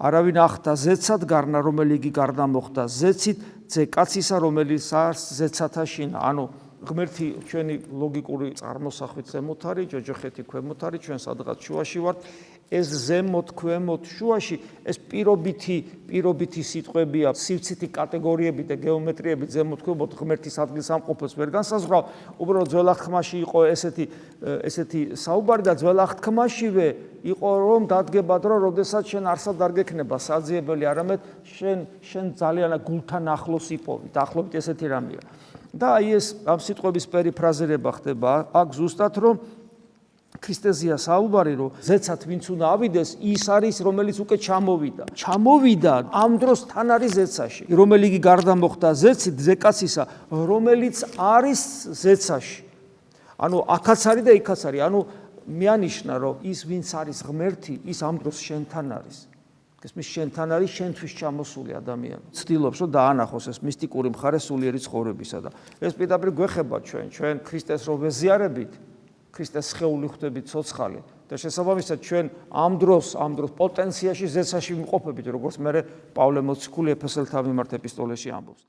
არავინ ახთა ზეცად გარნა, რომელი იგი გარდა მოხდა ზეცით, ძე კაცისა, რომელიც ზეცათა შინა. ანუ ღმერთი ჩვენი ლოგიკური წარმოსახვით ზემოთ არის, ჯოჯოხეთი ქვემოთ არის, ჩვენ სადღაც შუაში ვართ. ეს ზემოთ, ქვემოთ, შუაში ეს პირობითი სიტყვებია, სივცითი კატეგორიები და გეომეტრიები ზემოთ, ქვემოთ ღმერთის ადგილსამყოფელს ვერ განსაზღვრავ. უბრალოდ ძველ აღთქმაში იყო ესეთი საუბარი და ძველ აღთქმაშივე იყო რომ დადგებად რომ როდესაც შენ არსად არ გექნება საძიებელი, არამედ შენ ძალიან გულთან ახლოს იპოვი. დაახლოებით ესეთი რამეა. და აი ეს ამ სიტყვების პერიფრაზირება ხდება აქ ზუსტად რომ ქრისტეზეა საუბარი რომ ზეცად ვინც უნდა ავიდეს ის არის რომელიც უკვე ჩამოვიდა ამ დროს თან არის ზეცაში რომელიც იგი გარდა მოხდა ზეცით ზეკაცისა რომელიც არის ზეცაში ანუ აქაც არის და იქაც არის ანუ მეანიშნა რომ ის ვინც არის ღმერთი ის ამ დროს შენთან არის ეს შენთან არის შენთვის ჩამოსული ადამიანი ცდილობს რომ დაანახოს ეს მისტიკური მხარე სულიერი ცხოვრებისა და ეს პირდაპირ გვეხება ჩვენ ქრისტეს რო ვეზიარებით ქრისტეს სხეული ხვდებით ცოცხალი და შესაბამისად ჩვენ ამ დროს პოტენციაში ზეცაში ვიმყოფებით როგორც მე პავლე მოციქული ეფესელთა მიმართ ეპისტოლეში ამბობს